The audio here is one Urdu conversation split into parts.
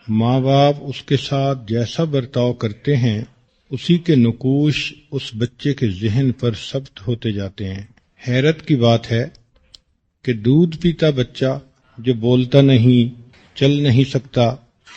ماں باپ اس کے ساتھ جیسا برتاؤ کرتے ہیں اسی کے نقوش اس بچے کے ذہن پر ثبت ہوتے جاتے ہیں۔ حیرت کی بات ہے کہ دودھ پیتا بچہ جو بولتا نہیں، چل نہیں سکتا،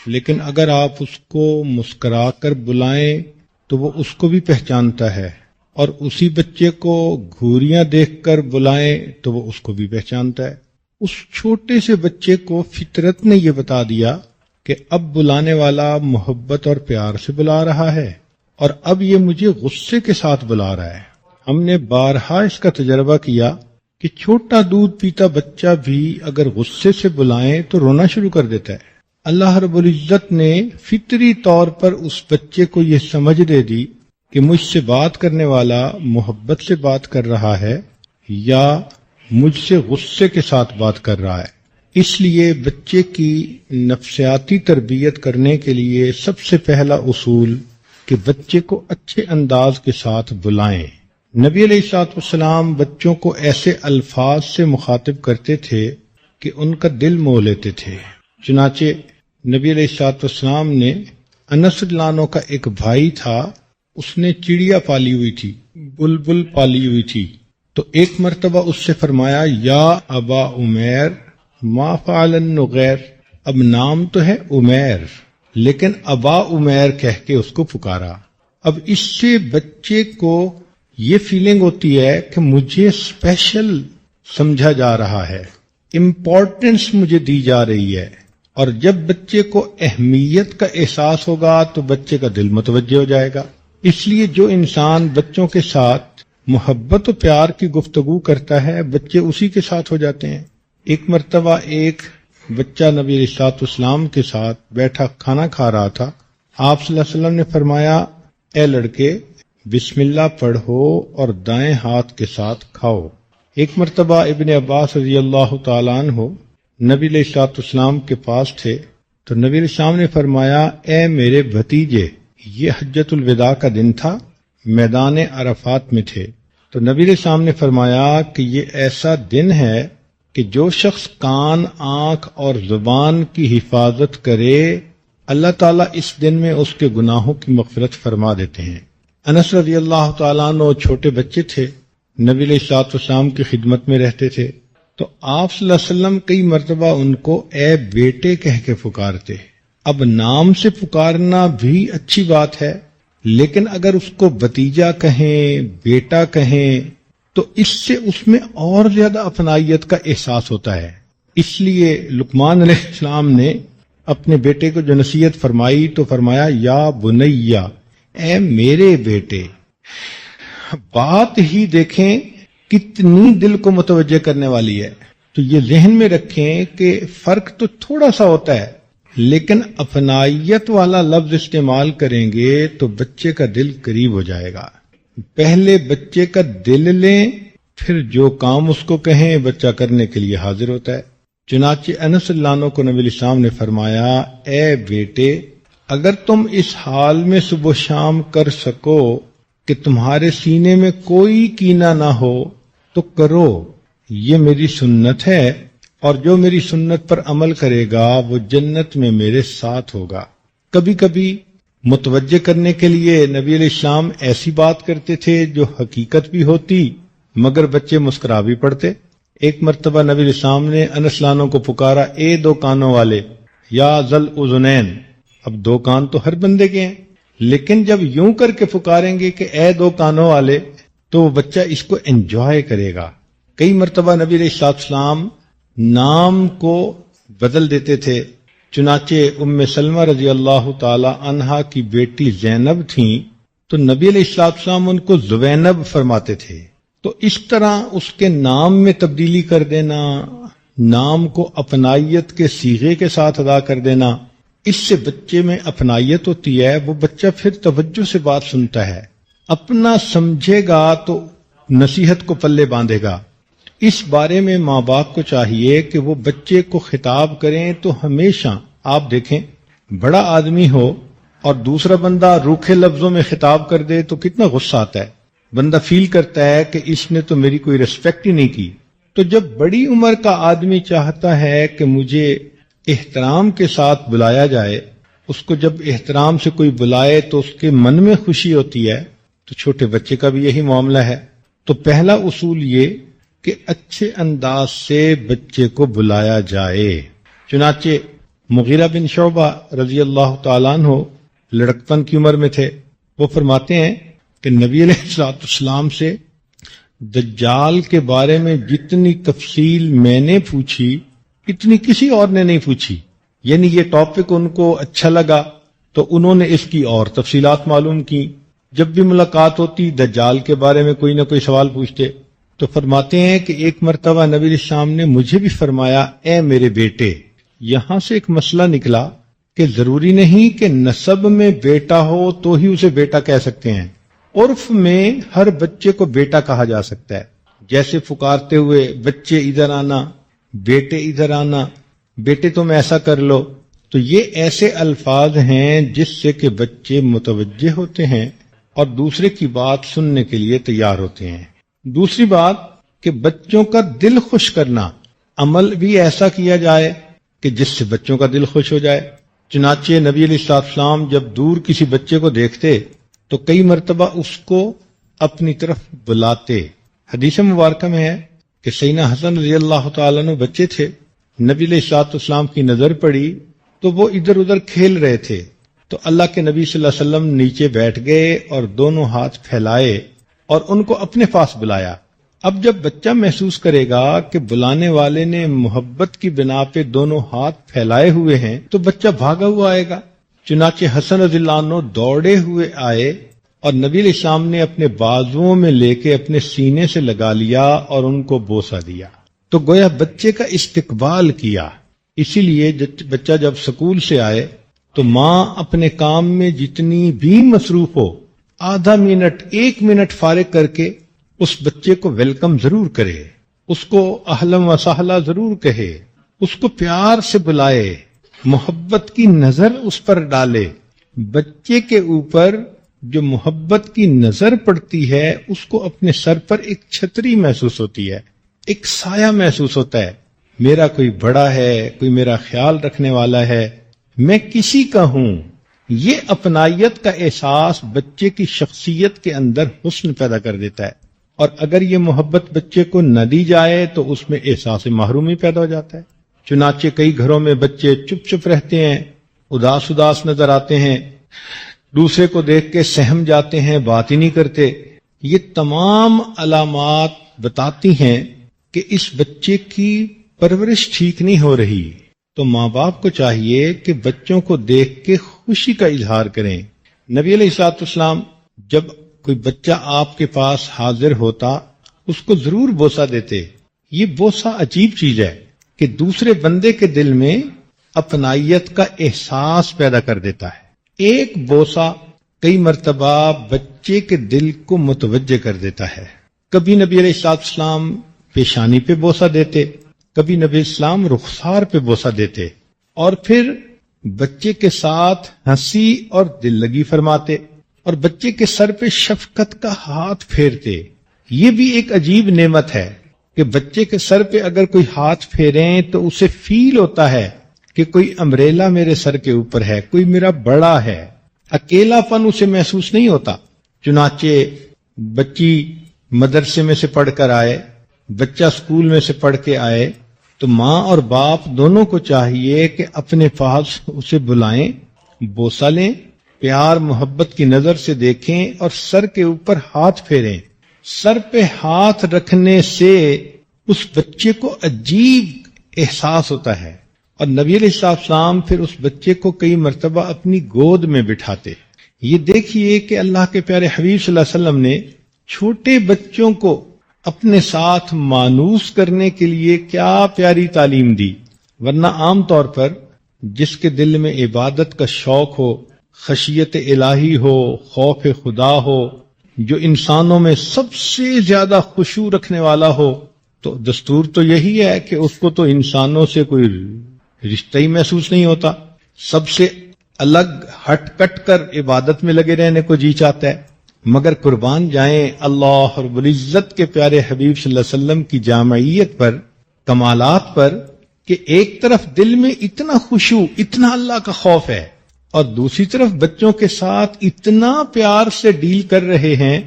لیکن اگر آپ اس کو مسکرا کر بلائیں تو وہ اس کو بھی پہچانتا ہے، اور اسی بچے کو گھوریاں دیکھ کر بلائیں تو وہ اس کو بھی پہچانتا ہے۔ اس چھوٹے سے بچے کو فطرت نے یہ بتا دیا کہ اب بلانے والا محبت اور پیار سے بلا رہا ہے، اور اب یہ مجھے غصے کے ساتھ بلا رہا ہے۔ ہم نے بارہا اس کا تجربہ کیا کہ چھوٹا دودھ پیتا بچہ بھی اگر غصے سے بلائیں تو رونا شروع کر دیتا ہے۔ اللہ رب العزت نے فطری طور پر اس بچے کو یہ سمجھ دے دی کہ مجھ سے بات کرنے والا محبت سے بات کر رہا ہے یا مجھ سے غصے کے ساتھ بات کر رہا ہے۔ اس لیے بچے کی نفسیاتی تربیت کرنے کے لیے سب سے پہلا اصول کہ بچے کو اچھے انداز کے ساتھ بلائیں۔ نبی علیہ الصلوۃ والسلام بچوں کو ایسے الفاظ سے مخاطب کرتے تھے کہ ان کا دل موہ لیتے تھے۔ چنانچہ نبی علیہ الصلوۃ والسلام نے انس رضی اللہ عنہ کا ایک بھائی تھا، اس نے چڑیا پالی ہوئی تھی، بلبل پالی ہوئی تھی، تو ایک مرتبہ اس سے فرمایا یا ابا عمیر ما فعل النغیر، اب نام تو ہے عمیر لیکن ابا عمیر کہہ کے اس کو پکارا۔ اب اس سے بچے کو یہ فیلنگ ہوتی ہے کہ مجھے اسپیشل سمجھا جا رہا ہے، امپورٹنس مجھے دی جا رہی ہے، اور جب بچے کو اہمیت کا احساس ہوگا تو بچے کا دل متوجہ ہو جائے گا۔ اس لیے جو انسان بچوں کے ساتھ محبت و پیار کی گفتگو کرتا ہے بچے اسی کے ساتھ ہو جاتے ہیں۔ ایک مرتبہ ایک بچہ نبی علیہ الصلوۃ والسلام کے ساتھ بیٹھا کھانا کھا رہا تھا۔ آپ صلی اللہ علیہ وسلم نے فرمایا اے لڑکے بسم اللہ پڑھو اور دائیں ہاتھ کے ساتھ کھاؤ۔ ایک مرتبہ ابن عباس رضی اللہ تعالیٰ عنہ نبی علیہ الصلوۃ والسلام کے پاس تھے تو نبی علیہ السلام نے فرمایا اے میرے بھتیجے، یہ حجۃ الوداع کا دن تھا، میدان عرفات میں تھے، تو نبی علیہ السلام نے فرمایا کہ یہ ایسا دن ہے کہ جو شخص کان، آنکھ اور زبان کی حفاظت کرے اللہ تعالیٰ اس دن میں اس کے گناہوں کی مغفرت فرما دیتے ہیں۔ انس رضی اللہ تعالیٰ عنہ چھوٹے بچے تھے، نبی علیہ الصلوۃ والسلام کی خدمت میں رہتے تھے، تو آپ صلی اللہ علیہ وسلم کئی مرتبہ ان کو اے بیٹے کہہ کے پکارتے۔ اب نام سے پکارنا بھی اچھی بات ہے، لیکن اگر اس کو بھتیجا کہیں، بیٹا کہیں تو اس سے اس میں اور زیادہ اپنائیت کا احساس ہوتا ہے۔ اس لیے لقمان علیہ السلام نے اپنے بیٹے کو جو نصیحت فرمائی تو فرمایا یا بنیا، اے میرے بیٹے۔ بات ہی دیکھیں کتنی دل کو متوجہ کرنے والی ہے۔ تو یہ ذہن میں رکھیں کہ فرق تو تھوڑا سا ہوتا ہے، لیکن اپنائیت والا لفظ استعمال کریں گے تو بچے کا دل قریب ہو جائے گا۔ پہلے بچے کا دل لیں، پھر جو کام اس کو کہیں بچہ کرنے کے لیے حاضر ہوتا ہے۔ چنانچہ انس رضی اللہ عنہ کو نبی علیہ السلام نے فرمایا اے بیٹے، اگر تم اس حال میں صبح و شام کر سکو کہ تمہارے سینے میں کوئی کینہ نہ ہو تو کرو، یہ میری سنت ہے، اور جو میری سنت پر عمل کرے گا وہ جنت میں میرے ساتھ ہوگا۔ کبھی کبھی متوجہ کرنے کے لیے نبی علیہ السلام ایسی بات کرتے تھے جو حقیقت بھی ہوتی مگر بچے مسکرا بھی پڑتے۔ ایک مرتبہ نبی علیہ السلام نے انس لانوں کو پکارا اے دو کانوں والے، یا ذل اذنین۔ اب دو کان تو ہر بندے کے ہیں، لیکن جب یوں کر کے پکاریں گے کہ اے دو کانوں والے تو وہ بچہ اس کو انجوائے کرے گا۔ کئی مرتبہ نبی علیہ السلام نام کو بدل دیتے تھے، چنانچہ ام سلمہ رضی اللہ تعالی عنہا کی بیٹی زینب تھیں تو نبی علیہ السلام ان کو زوینب فرماتے تھے۔ تو اس طرح اس کے نام میں تبدیلی کر دینا، نام کو اپنائیت کے صیغے کے ساتھ ادا کر دینا، اس سے بچے میں اپنائیت ہوتی ہے، وہ بچہ پھر توجہ سے بات سنتا ہے، اپنا سمجھے گا تو نصیحت کو پلے باندھے گا۔ اس بارے میں ماں باپ کو چاہیے کہ وہ بچے کو خطاب کریں تو ہمیشہ آپ دیکھیں بڑا آدمی ہو اور دوسرا بندہ روکھے لفظوں میں خطاب کر دے تو کتنا غصہ آتا ہے، بندہ فیل کرتا ہے کہ اس نے تو میری کوئی ریسپیکٹ ہی نہیں کی۔ تو جب بڑی عمر کا آدمی چاہتا ہے کہ مجھے احترام کے ساتھ بلایا جائے اس کو جب احترام سے کوئی بلائے تو اس کے من میں خوشی ہوتی ہے، تو چھوٹے بچے کا بھی یہی معاملہ ہے۔ تو پہلا اصول یہ کہ اچھے انداز سے بچے کو بلایا جائے۔ چنانچہ مغیرہ بن شعبہ رضی اللہ تعالیٰ عنہ لڑکپن کی عمر میں تھے، وہ فرماتے ہیں کہ نبی علیہ الصلوۃ والسلام سے دجال کے بارے میں جتنی تفصیل میں نے پوچھی اتنی کسی اور نے نہیں پوچھی، یعنی یہ ٹاپک ان کو اچھا لگا تو انہوں نے اس کی اور تفصیلات معلوم کی۔ جب بھی ملاقات ہوتی دجال کے بارے میں کوئی نہ کوئی سوال پوچھتے، تو فرماتے ہیں کہ ایک مرتبہ نبی علیہ السلام نے مجھے بھی فرمایا، اے میرے بیٹے، یہاں سے ایک مسئلہ نکلا کہ ضروری نہیں کہ نسب میں بیٹا ہو تو ہی اسے بیٹا کہہ سکتے ہیں، عرف میں ہر بچے کو بیٹا کہا جا سکتا ہے، جیسے پکارتے ہوئے بچے ادھر آنا، بیٹے ادھر آنا، بیٹے تم ایسا کر لو، تو یہ ایسے الفاظ ہیں جس سے کہ بچے متوجہ ہوتے ہیں اور دوسرے کی بات سننے کے لیے تیار ہوتے ہیں۔ دوسری بات کہ بچوں کا دل خوش کرنا، عمل بھی ایسا کیا جائے کہ جس سے بچوں کا دل خوش ہو جائے۔ چنانچہ نبی علیہ السلام جب دور کسی بچے کو دیکھتے تو کئی مرتبہ اس کو اپنی طرف بلاتے۔ حدیث مبارکہ میں ہے کہ سیدنا حسن رضی اللہ تعالیٰ عنہ بچے تھے، نبی علیہ السلام کی نظر پڑی تو وہ ادھر ادھر کھیل رہے تھے، تو اللہ کے نبی صلی اللہ علیہ وسلم نیچے بیٹھ گئے اور دونوں ہاتھ پھیلائے اور ان کو اپنے پاس بلایا۔ اب جب بچہ محسوس کرے گا کہ بلانے والے نے محبت کی بنا پہ دونوں ہاتھ پھیلائے ہوئے ہیں تو بچہ بھاگا ہوا آئے گا۔ چنانچہ حسن رضی اللہ عنہ دوڑے ہوئے آئے اور نبی علیہ السلام نے اپنے بازوؤں میں لے کے اپنے سینے سے لگا لیا اور ان کو بوسہ دیا، تو گویا بچے کا استقبال کیا۔ اسی لیے بچہ جب سکول سے آئے تو ماں اپنے کام میں جتنی بھی مصروف ہو، آدھا منٹ 1 منٹ فارغ کر کے اس بچے کو ویلکم ضرور کرے، اس کو اہلا و سہلا ضرور کہے، اس کو پیار سے بلائے، محبت کی نظر اس پر ڈالے۔ بچے کے اوپر جو محبت کی نظر پڑتی ہے اس کو اپنے سر پر ایک چھتری محسوس ہوتی ہے، ایک سایہ محسوس ہوتا ہے، میرا کوئی بڑا ہے، کوئی میرا خیال رکھنے والا ہے، میں کسی کا ہوں۔ یہ اپنائیت کا احساس بچے کی شخصیت کے اندر حسن پیدا کر دیتا ہے، اور اگر یہ محبت بچے کو نہ دی جائے تو اس میں احساس محرومی پیدا ہو جاتا ہے۔ چنانچہ کئی گھروں میں بچے چپ چپ رہتے ہیں، اداس اداس نظر آتے ہیں، دوسرے کو دیکھ کے سہم جاتے ہیں، بات ہی نہیں کرتے۔ یہ تمام علامات بتاتی ہیں کہ اس بچے کی پرورش ٹھیک نہیں ہو رہی۔ تو ماں باپ کو چاہیے کہ بچوں کو دیکھ کے خوشی کا اظہار کریں۔ نبی علیہ السلام جب کوئی بچہ آپ کے پاس حاضر ہوتا اس کو ضرور بوسہ دیتے۔ یہ بوسہ عجیب چیز ہے کہ دوسرے بندے کے دل میں اپنائیت کا احساس پیدا کر دیتا ہے۔ ایک بوسہ کئی مرتبہ بچے کے دل کو متوجہ کر دیتا ہے۔ کبھی نبی علیہ السلام پیشانی پہ بوسہ دیتے، کبھی نبی اسلام رخسار پہ بوسہ دیتے، اور پھر بچے کے ساتھ ہنسی اور دل لگی فرماتے اور بچے کے سر پہ شفقت کا ہاتھ پھیرتے۔ یہ بھی ایک عجیب نعمت ہے کہ بچے کے سر پہ اگر کوئی ہاتھ پھیریں تو اسے فیل ہوتا ہے کہ کوئی امبریلا میرے سر کے اوپر ہے، کوئی میرا بڑا ہے، اکیلا پن اسے محسوس نہیں ہوتا۔ چنانچہ بچی مدرسے میں سے پڑھ کر آئے، بچہ اسکول میں سے پڑھ کے آئے تو ماں اور باپ دونوں کو چاہیے کہ اپنے پاس اسے بلائیں، بوسہ لیں، پیار محبت کی نظر سے دیکھیں اور سر کے اوپر ہاتھ پھیریں۔ سر پہ ہاتھ رکھنے سے اس بچے کو عجیب احساس ہوتا ہے، اور نبی علیہ السلام پھر اس بچے کو کئی مرتبہ اپنی گود میں بٹھاتے۔ یہ دیکھیے کہ اللہ کے پیارے حبیب صلی اللہ علیہ وسلم نے چھوٹے بچوں کو اپنے ساتھ مانوس کرنے کے لیے کیا پیاری تعلیم دی، ورنہ عام طور پر جس کے دل میں عبادت کا شوق ہو، خشیت الہی ہو، خوف خدا ہو، جو انسانوں میں سب سے زیادہ خشوع رکھنے والا ہو، تو دستور تو یہی ہے کہ اس کو تو انسانوں سے کوئی رشتہ ہی محسوس نہیں ہوتا، سب سے الگ ہٹ کٹ کر عبادت میں لگے رہنے کو جی چاہتا ہے۔ مگر قربان جائیں اللہ رب العزت کے پیارے حبیب صلی اللہ علیہ وسلم کی جامعیت پر، کمالات پر، کہ ایک طرف دل میں اتنا خشوع، اتنا اللہ کا خوف ہے، اور دوسری طرف بچوں کے ساتھ اتنا پیار سے ڈیل کر رہے ہیں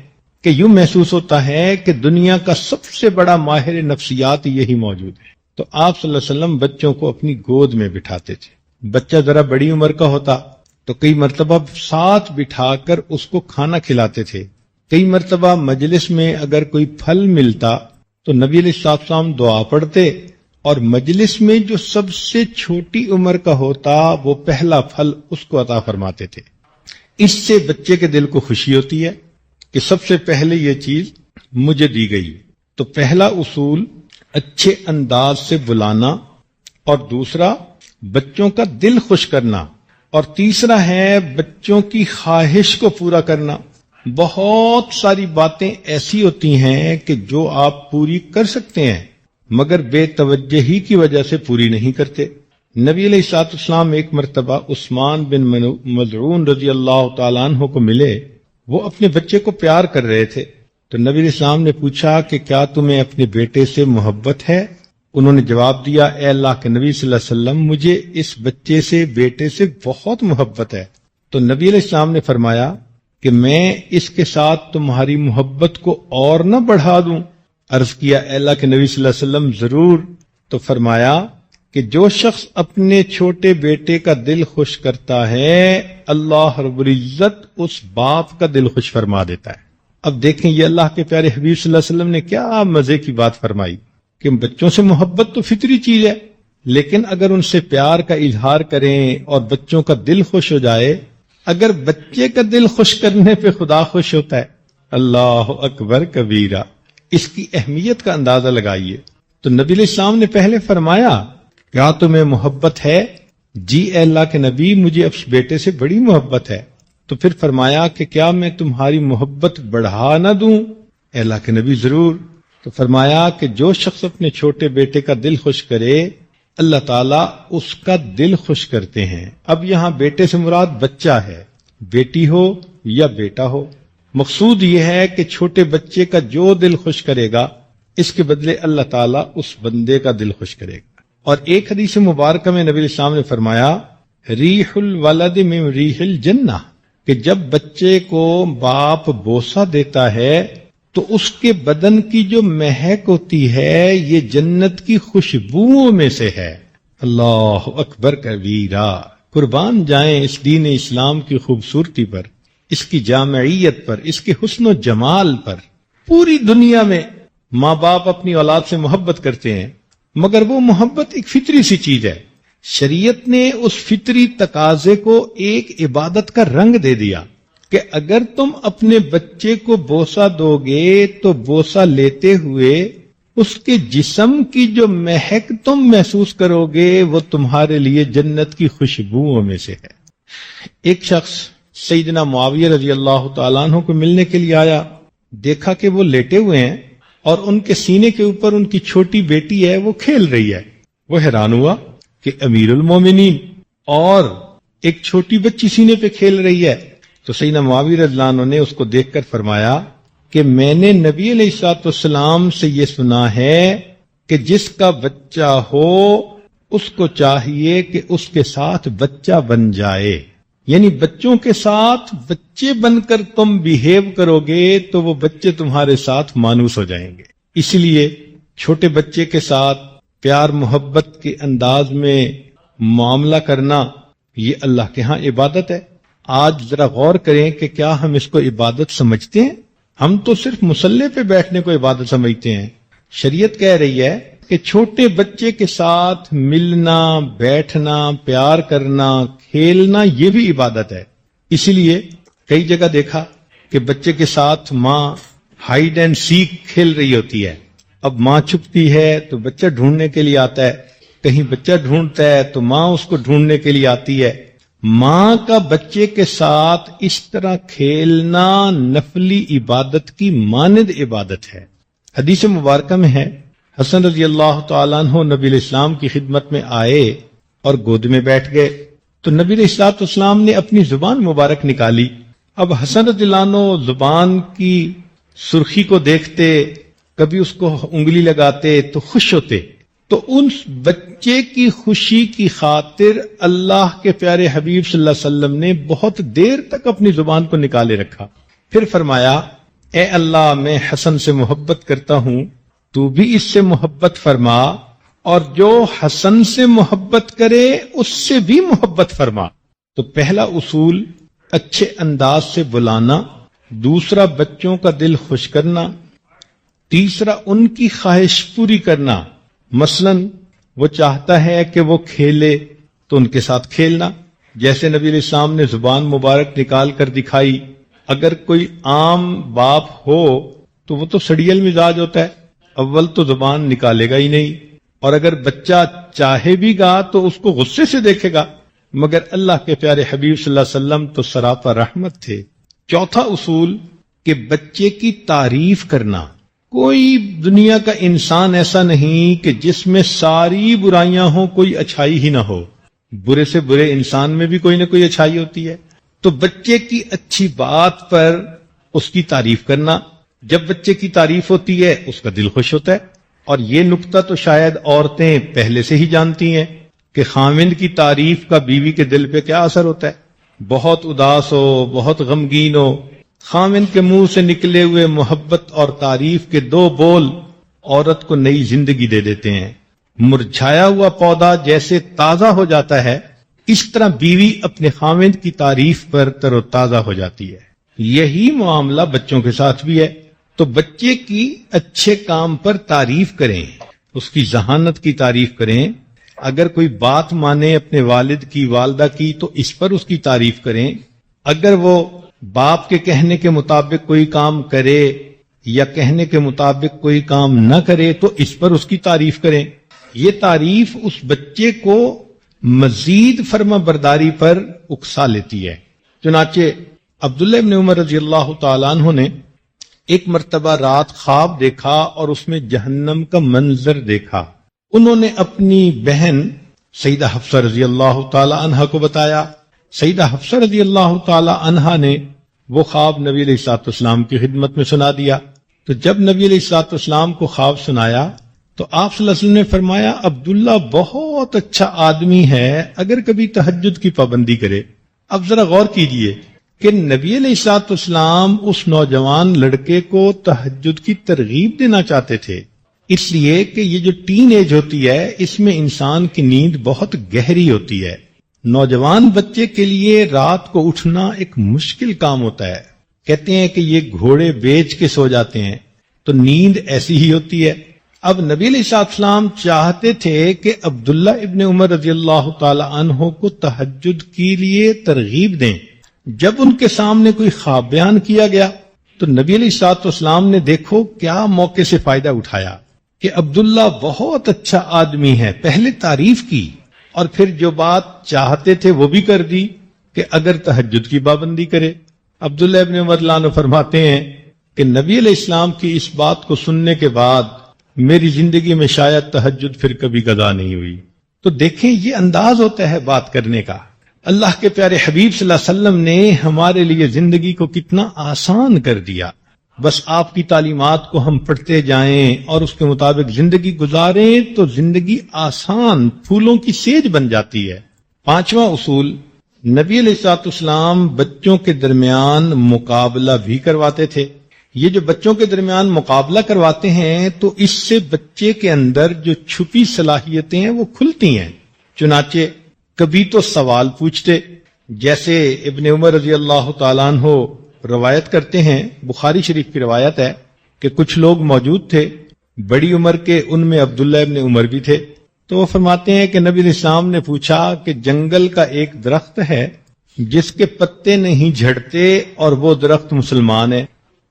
کہ یوں محسوس ہوتا ہے کہ دنیا کا سب سے بڑا ماہر نفسیات یہی موجود ہے۔ تو آپ صلی اللہ علیہ وسلم بچوں کو اپنی گود میں بٹھاتے تھے۔ بچہ ذرا بڑی عمر کا ہوتا تو کئی مرتبہ ساتھ بٹھا کر اس کو کھانا کھلاتے تھے۔ کئی مرتبہ مجلس میں اگر کوئی پھل ملتا تو نبی علیہ السلام دعا پڑھتے، اور مجلس میں جو سب سے چھوٹی عمر کا ہوتا وہ پہلا پھل اس کو عطا فرماتے تھے۔ اس سے بچے کے دل کو خوشی ہوتی ہے کہ سب سے پہلے یہ چیز مجھے دی گئی۔ تو پہلا اصول اچھے انداز سے بلانا، اور دوسرا بچوں کا دل خوش کرنا، اور تیسرا ہے بچوں کی خواہش کو پورا کرنا۔ بہت ساری باتیں ایسی ہوتی ہیں کہ جو آپ پوری کر سکتے ہیں مگر بے توجہی کی وجہ سے پوری نہیں کرتے۔ نبی علیہ الصلوۃ والسلام ایک مرتبہ عثمان بن مظعون رضی اللہ تعالیٰ عنہ کو ملے۔ وہ اپنے بچے کو پیار کر رہے تھے، تو نبی علیہ السلام نے پوچھا کہ کیا تمہیں اپنے بیٹے سے محبت ہے؟ انہوں نے جواب دیا، اے اللہ کے نبی صلی اللہ علیہ وسلم، مجھے اس بچے سے، بیٹے سے بہت محبت ہے۔ تو نبی علیہ السلام نے فرمایا کہ میں اس کے ساتھ تمہاری محبت کو اور نہ بڑھا دوں؟ عرض کیا، اے اللہ کے نبی صلی اللہ علیہ وسلم ضرور۔ تو فرمایا کہ جو شخص اپنے چھوٹے بیٹے کا دل خوش کرتا ہے اللہ رب العزت اس باپ کا دل خوش فرما دیتا ہے۔ اب دیکھیں یہ اللہ کے پیارے حبیب صلی اللہ علیہ وسلم نے کیا مزے کی بات فرمائی کہ بچوں سے محبت تو فطری چیز ہے، لیکن اگر ان سے پیار کا اظہار کریں اور بچوں کا دل خوش ہو جائے، اگر بچے کا دل خوش کرنے پہ خدا خوش ہوتا ہے، اللہ اکبر کبیرہ، اس کی اہمیت کا اندازہ لگائیے۔ تو نبی علیہ السلام نے پہلے فرمایا، کیا تمہیں محبت ہے؟ جی اے اللہ کے نبی، مجھے اس بیٹے سے بڑی محبت ہے۔ تو پھر فرمایا کہ کیا میں تمہاری محبت بڑھا نہ دوں؟ اے اللہ کے نبی ضرور۔ تو فرمایا کہ جو شخص اپنے چھوٹے بیٹے کا دل خوش کرے اللہ تعالیٰ اس کا دل خوش کرتے ہیں۔ اب یہاں بیٹے سے مراد بچہ ہے، بیٹی ہو یا بیٹا ہو، مقصود یہ ہے کہ چھوٹے بچے کا جو دل خوش کرے گا اس کے بدلے اللہ تعالیٰ اس بندے کا دل خوش کرے گا۔ اور ایک حدیث مبارکہ میں نبی علیہ السلام نے فرمایا، ریح الولد من ریح الجنہ، کہ جب بچے کو باپ بوسہ دیتا ہے تو اس کے بدن کی جو مہک ہوتی ہے یہ جنت کی خوشبوؤں میں سے ہے۔ اللہ اکبر کبیرہ، قربان جائیں اس دین اسلام کی خوبصورتی پر، اس کی جامعیت پر، اس کے حسن و جمال پر۔ پوری دنیا میں ماں باپ اپنی اولاد سے محبت کرتے ہیں، مگر وہ محبت ایک فطری سی چیز ہے۔ شریعت نے اس فطری تقاضے کو ایک عبادت کا رنگ دے دیا کہ اگر تم اپنے بچے کو بوسہ دو گے تو بوسہ لیتے ہوئے اس کے جسم کی جو مہک تم محسوس کرو گے وہ تمہارے لیے جنت کی خوشبوؤں میں سے ہے۔ ایک شخص سیدنا معاویہ رضی اللہ تعالیٰ عنہ کو ملنے کے لیے آیا، دیکھا کہ وہ لیٹے ہوئے ہیں اور ان کے سینے کے اوپر ان کی چھوٹی بیٹی ہے، وہ کھیل رہی ہے۔ وہ حیران ہوا کہ امیر المومنین اور ایک چھوٹی بچی سینے پہ کھیل رہی ہے۔ تو سیدنا معاویہ رضی اللہ عنہ نے اس کو دیکھ کر فرمایا کہ میں نے نبی علیہ الصلوۃ والسلام سے یہ سنا ہے کہ جس کا بچہ ہو اس کو چاہیے کہ اس کے ساتھ بچہ بن جائے، یعنی بچوں کے ساتھ بچے بن کر تم بیہیو کرو گے تو وہ بچے تمہارے ساتھ مانوس ہو جائیں گے۔ اس لیے چھوٹے بچے کے ساتھ پیار محبت کے انداز میں معاملہ کرنا یہ اللہ کے ہاں عبادت ہے۔ آج ذرا غور کریں کہ کیا ہم اس کو عبادت سمجھتے ہیں؟ ہم تو صرف مصلی پہ بیٹھنے کو عبادت سمجھتے ہیں۔ شریعت کہہ رہی ہے کہ چھوٹے بچے کے ساتھ ملنا، بیٹھنا، پیار کرنا، کھیلنا یہ بھی عبادت ہے۔ اسی لیے کئی جگہ دیکھا کہ بچے کے ساتھ ماں ہائیڈ اینڈ سیک کھیل رہی ہوتی ہے۔ اب ماں چھپتی ہے تو بچہ ڈھونڈنے کے لیے آتا ہے، کہیں بچہ ڈھونڈتا ہے تو ماں اس کو ڈھونڈنے کے لیے آتی ہے۔ ماں کا بچے کے ساتھ اس طرح کھیلنا نفلی عبادت کی مانند عبادت ہے۔ حدیث مبارکہ میں ہے، حسن رضی اللہ تعالیٰ عنہ نبی علیہ السلام کی خدمت میں آئے اور گود میں بیٹھ گئے تو نبی علیہ السلام نے اپنی زبان مبارک نکالی۔ اب حسن رضی اللہ عنہ زبان کی سرخی کو دیکھتے، کبھی اس کو انگلی لگاتے تو خوش ہوتے تو اس بچے کی خوشی کی خاطر اللہ کے پیارے حبیب صلی اللہ علیہ وسلم نے بہت دیر تک اپنی زبان کو نکالے رکھا. پھر فرمایا اے اللہ میں حسن سے محبت کرتا ہوں، تو بھی اس سے محبت فرما، اور جو حسن سے محبت کرے اس سے بھی محبت فرما. تو پہلا اصول اچھے انداز سے بلانا، دوسرا بچوں کا دل خوش کرنا، تیسرا ان کی خواہش پوری کرنا. مثلا وہ چاہتا ہے کہ وہ کھیلے تو ان کے ساتھ کھیلنا، جیسے نبی علیہ السلام نے زبان مبارک نکال کر دکھائی. اگر کوئی عام باپ ہو تو وہ تو سڑیل مزاج ہوتا ہے، اول تو زبان نکالے گا ہی نہیں، اور اگر بچہ چاہے بھی گا تو اس کو غصے سے دیکھے گا. مگر اللہ کے پیارے حبیب صلی اللہ علیہ وسلم تو سراپا رحمت تھے. چوتھا اصول کہ بچے کی تعریف کرنا. کوئی دنیا کا انسان ایسا نہیں کہ جس میں ساری برائیاں ہوں، کوئی اچھائی ہی نہ ہو. برے سے برے انسان میں بھی کوئی نہ کوئی اچھائی ہوتی ہے. تو بچے کی اچھی بات پر اس کی تعریف کرنا. جب بچے کی تعریف ہوتی ہے اس کا دل خوش ہوتا ہے. اور یہ نکتہ تو شاید عورتیں پہلے سے ہی جانتی ہیں کہ خاوند کی تعریف کا بیوی کے دل پہ کیا اثر ہوتا ہے. بہت اداس ہو، بہت غمگین ہو، خاوند کے منہ سے نکلے ہوئے محبت اور تعریف کے دو بول عورت کو نئی زندگی دے دیتے ہیں. مرجھایا ہوا پودا جیسے تازہ ہو جاتا ہے، اس طرح بیوی اپنے خاوند کی تعریف پر تر و تازہ ہو جاتی ہے. یہی معاملہ بچوں کے ساتھ بھی ہے. تو بچے کی اچھے کام پر تعریف کریں، اس کی ذہانت کی تعریف کریں. اگر کوئی بات مانے اپنے والد کی، والدہ کی، تو اس پر اس کی تعریف کریں. اگر وہ باپ کے کہنے کے مطابق کوئی کام کرے یا کہنے کے مطابق کوئی کام نہ کرے تو اس پر اس کی تعریف کریں. یہ تعریف اس بچے کو مزید فرما برداری پر اکسا لیتی ہے. چنانچہ عبداللہ ابن عمر رضی اللہ تعالیٰ عنہ نے ایک مرتبہ رات خواب دیکھا اور اس میں جہنم کا منظر دیکھا. انہوں نے اپنی بہن سیدہ حفصہ رضی اللہ تعالی عنہا کو بتایا. سیدہ حفصہ رضی اللہ تعالی عنہا نے وہ خواب نبی علیہ الصلوۃ والسلام کی خدمت میں سنا دیا. تو جب نبی علیہ الصلوۃ والسلام کو خواب سنایا تو آپ صلی اللہ علیہ وسلم نے فرمایا عبداللہ بہت اچھا آدمی ہے اگر کبھی تہجد کی پابندی کرے. اب ذرا غور کیجئے کہ نبی علیہ الصلوۃ والسلام اس نوجوان لڑکے کو تہجد کی ترغیب دینا چاہتے تھے، اس لیے کہ یہ جو ٹین ایج ہوتی ہے اس میں انسان کی نیند بہت گہری ہوتی ہے. نوجوان بچے کے لیے رات کو اٹھنا ایک مشکل کام ہوتا ہے. کہتے ہیں کہ یہ گھوڑے بیچ کے سو جاتے ہیں، تو نیند ایسی ہی ہوتی ہے. اب نبی علیہ السلام چاہتے تھے کہ عبداللہ ابن عمر رضی اللہ تعالی عنہ کو تہجد کے لیے ترغیب دیں. جب ان کے سامنے کوئی خواب بیان کیا گیا تو نبی علیہ السلام نے دیکھو کیا موقع سے فائدہ اٹھایا کہ عبداللہ بہت اچھا آدمی ہے. پہلے تعریف کی اور پھر جو بات چاہتے تھے وہ بھی کر دی کہ اگر تہجد کی پابندی کرے. عبداللہ ابن عمر رضی اللہ عنہ فرماتے ہیں کہ نبی علیہ السلام کی اس بات کو سننے کے بعد میری زندگی میں شاید تہجد پھر کبھی قضا نہیں ہوئی. تو دیکھیں یہ انداز ہوتا ہے بات کرنے کا. اللہ کے پیارے حبیب صلی اللہ علیہ وسلم نے ہمارے لیے زندگی کو کتنا آسان کر دیا. بس آپ کی تعلیمات کو ہم پڑھتے جائیں اور اس کے مطابق زندگی گزاریں تو زندگی آسان پھولوں کی سیج بن جاتی ہے. پانچواں اصول، نبی علیہ السلام بچوں کے درمیان مقابلہ بھی کرواتے تھے. یہ جو بچوں کے درمیان مقابلہ کرواتے ہیں تو اس سے بچے کے اندر جو چھپی صلاحیتیں ہیں وہ کھلتی ہیں. چنانچہ کبھی تو سوال پوچھتے، جیسے ابن عمر رضی اللہ تعالیٰ عنہ روایت کرتے ہیں، بخاری شریف کی روایت ہے کہ کچھ لوگ موجود تھے بڑی عمر کے، ان میں عبداللہ ابن عمر بھی تھے. تو وہ فرماتے ہیں کہ نبی علیہ السلام نے پوچھا کہ جنگل کا ایک درخت ہے جس کے پتے نہیں جھڑتے اور وہ درخت مسلمان ہے.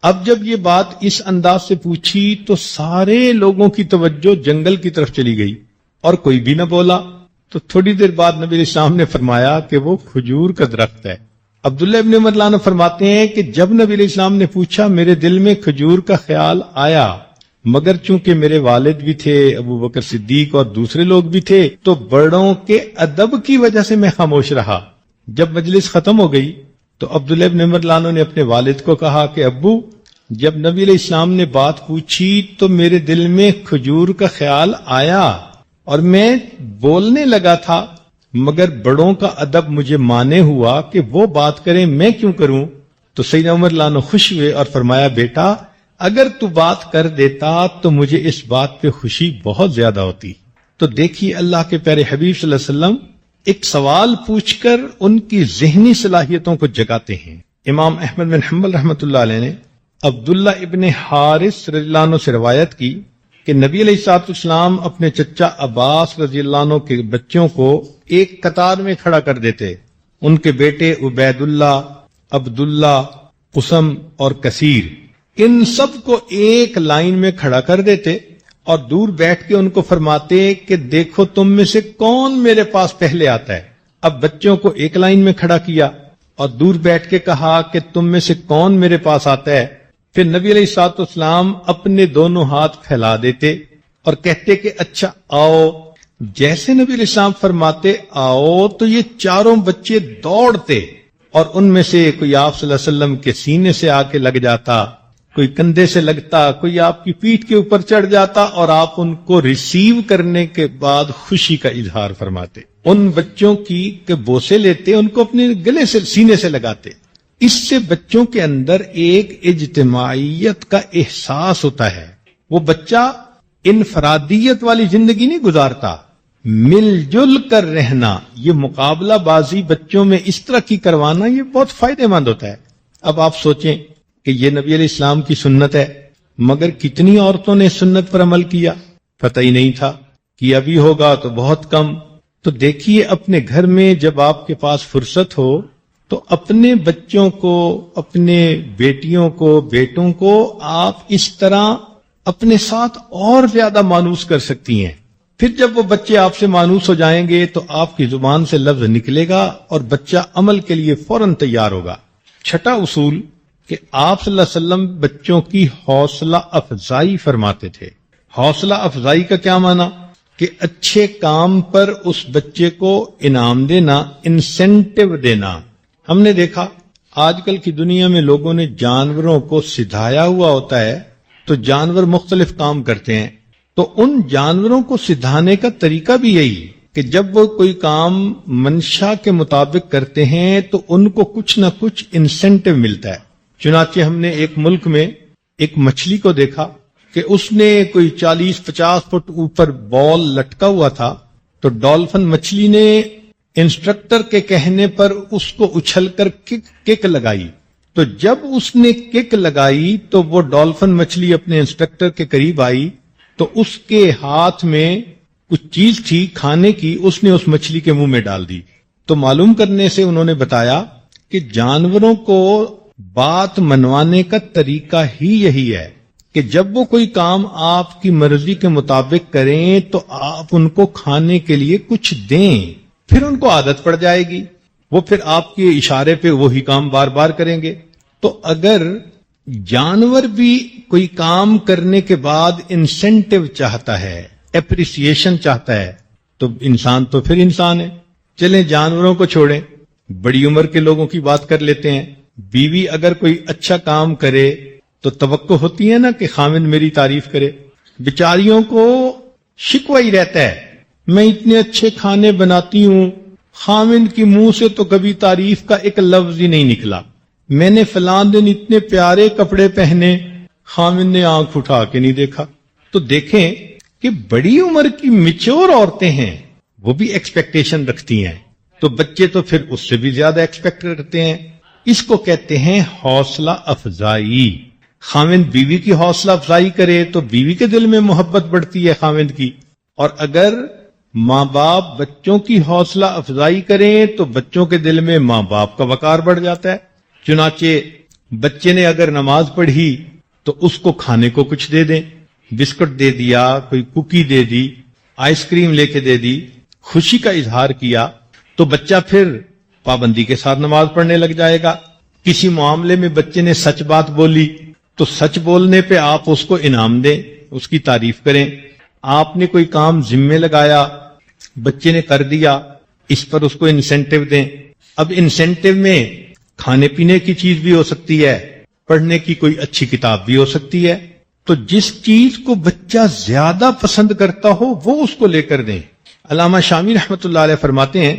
اب جب یہ بات اس انداز سے پوچھی تو سارے لوگوں کی توجہ جنگل کی طرف چلی گئی اور کوئی بھی نہ بولا. تو تھوڑی دیر بعد نبی علیہ السلام نے فرمایا کہ وہ کھجور کا درخت ہے. عبداللہ ابن عمر عنہ فرماتے ہیں کہ جب نبی علیہ السلام نے پوچھا میرے دل میں کھجور کا خیال آیا، مگر چونکہ میرے والد بھی تھے، ابو بکر صدیق اور دوسرے لوگ بھی تھے، تو بڑوں کے ادب کی وجہ سے میں خاموش رہا. جب مجلس ختم ہو گئی تو عبداللہ ابن عمر عنہ نے اپنے والد کو کہا کہ ابو، جب نبی علیہ السلام نے بات پوچھی تو میرے دل میں کھجور کا خیال آیا، اور میں بولنے لگا تھا مگر بڑوں کا ادب مجھے مانے ہوا کہ وہ بات کریں میں کیوں کروں. تو سیدنا عمر لانو خوش ہوئے اور فرمایا بیٹا اگر تو بات کر دیتا تو مجھے اس بات پہ خوشی بہت زیادہ ہوتی. تو دیکھیے اللہ کے پیارے حبیب صلی اللہ علیہ وسلم ایک سوال پوچھ کر ان کی ذہنی صلاحیتوں کو جگاتے ہیں. امام احمد بن حنبل رحمۃ اللہ علیہ نے عبداللہ ابن حارث رضی اللہ عنہ سے روایت کی کہ نبی علیہ الصلوۃ والسلام اپنے چچا عباس رضی اللہ عنہ کے بچوں کو ایک قطار میں کھڑا کر دیتے. ان کے بیٹے عبید اللہ، عبداللہ، قسم اور کثیر، ان سب کو ایک لائن میں کھڑا کر دیتے اور دور بیٹھ کے ان کو فرماتے کہ دیکھو تم میں سے کون میرے پاس پہلے آتا ہے. اب بچوں کو ایک لائن میں کھڑا کیا اور دور بیٹھ کے کہا کہ تم میں سے کون میرے پاس آتا ہے. پھر نبی علیہ الصلوۃ والسلام اپنے دونوں ہاتھ پھیلا دیتے اور کہتے کہ اچھا آؤ. جیسے نبی علیہ السلام فرماتے آؤ تو یہ چاروں بچے دوڑتے اور ان میں سے کوئی آپ صلی اللہ علیہ وسلم کے سینے سے آ کے لگ جاتا، کوئی کندھے سے لگتا، کوئی آپ کی پیٹھ کے اوپر چڑھ جاتا اور آپ ان کو ریسیو کرنے کے بعد خوشی کا اظہار فرماتے. ان بچوں کی کہ بوسے لیتے، ان کو اپنے گلے سے سینے سے لگاتے. اس سے بچوں کے اندر ایک اجتماعیت کا احساس ہوتا ہے. وہ بچہ انفرادیت والی زندگی نہیں گزارتا، مل جل کر رہنا. یہ مقابلہ بازی بچوں میں اس طرح کی کروانا یہ بہت فائدہ مند ہوتا ہے. اب آپ سوچیں کہ یہ نبی علیہ السلام کی سنت ہے مگر کتنی عورتوں نے سنت پر عمل کیا؟ پتہ ہی نہیں تھا. کیا بھی ہوگا تو بہت کم. تو دیکھیے اپنے گھر میں جب آپ کے پاس فرصت ہو تو اپنے بچوں کو، اپنے بیٹیوں کو، بیٹوں کو آپ اس طرح اپنے ساتھ اور زیادہ مانوس کر سکتی ہیں. پھر جب وہ بچے آپ سے مانوس ہو جائیں گے تو آپ کی زبان سے لفظ نکلے گا اور بچہ عمل کے لیے فوراً تیار ہوگا. چھٹا اصول کہ آپ صلی اللہ علیہ وسلم بچوں کی حوصلہ افزائی فرماتے تھے. حوصلہ افزائی کا کیا معنی؟ کہ اچھے کام پر اس بچے کو انعام دینا، انسینٹیو دینا. ہم نے دیکھا آج کل کی دنیا میں لوگوں نے جانوروں کو سدھایا ہوا ہوتا ہے تو جانور مختلف کام کرتے ہیں. تو ان جانوروں کو سدھانے کا طریقہ بھی یہی کہ جب وہ کوئی کام منشا کے مطابق کرتے ہیں تو ان کو کچھ نہ کچھ انسینٹیو ملتا ہے. چنانچہ ہم نے ایک ملک میں ایک مچھلی کو دیکھا کہ اس نے کوئی 40-50 فٹ اوپر بال لٹکا ہوا تھا. تو ڈالفن مچھلی نے انسٹرکٹر کے کہنے پر اس کو اچھل کر کک لگائی. تو جب اس نے کک لگائی تو وہ ڈالفن مچھلی اپنے انسٹرکٹر کے قریب آئی تو اس کے ہاتھ میں کچھ چیز تھی کھانے کی، اس نے اس مچھلی کے منہ میں ڈال دی. تو معلوم کرنے سے انہوں نے بتایا کہ جانوروں کو بات منوانے کا طریقہ ہی یہی ہے کہ جب وہ کوئی کام آپ کی مرضی کے مطابق کریں تو آپ ان کو کھانے کے لیے کچھ دیں، پھر ان کو عادت پڑ جائے گی، وہ پھر آپ کے اشارے پہ وہی کام بار بار کریں گے. تو اگر جانور بھی کوئی کام کرنے کے بعد انسینٹیو چاہتا ہے، اپریسیشن چاہتا ہے، تو انسان تو پھر انسان ہے. چلیں جانوروں کو چھوڑیں، بڑی عمر کے لوگوں کی بات کر لیتے ہیں. بیوی اگر کوئی اچھا کام کرے تو توقع ہوتی ہے نا کہ خاوند میری تعریف کرے. بیچاریوں کو شکوہ ہی رہتا ہے، میں اتنے اچھے کھانے بناتی ہوں، خاوند کی منہ سے تو کبھی تعریف کا ایک لفظ ہی نہیں نکلا. میں نے فلاں دن اتنے پیارے کپڑے پہنے، خاوند نے آنکھ اٹھا کے نہیں دیکھا. تو دیکھیں کہ بڑی عمر کی میچور عورتیں ہیں وہ بھی ایکسپیکٹیشن رکھتی ہیں، تو بچے تو پھر اس سے بھی زیادہ ایکسپیکٹ کرتے ہیں. اس کو کہتے ہیں حوصلہ افزائی. خاوند بیوی کی حوصلہ افزائی کرے تو بیوی کے دل میں محبت بڑھتی ہے خاوند کی، اور اگر ماں باپ بچوں کی حوصلہ افزائی کریں تو بچوں کے دل میں ماں باپ کا وقار بڑھ جاتا ہے. چنانچہ بچے نے اگر نماز پڑھی تو اس کو کھانے کو کچھ دے دیں، بسکٹ دے دیا، کوئی کوکی دے دی، آئس کریم لے کے دے دی، خوشی کا اظہار کیا، تو بچہ پھر پابندی کے ساتھ نماز پڑھنے لگ جائے گا. کسی معاملے میں بچے نے سچ بات بولی تو سچ بولنے پہ آپ اس کو انعام دیں، اس کی تعریف کریں. آپ نے کوئی کام ذمے لگایا، بچے نے کر دیا، اس پر اس کو انسینٹیو دیں. اب انسینٹیو میں کھانے پینے کی چیز بھی ہو سکتی ہے، پڑھنے کی کوئی اچھی کتاب بھی ہو سکتی ہے. تو جس چیز کو بچہ زیادہ پسند کرتا ہو وہ اس کو لے کر دیں۔ علامہ شامی رحمۃ اللہ علیہ فرماتے ہیں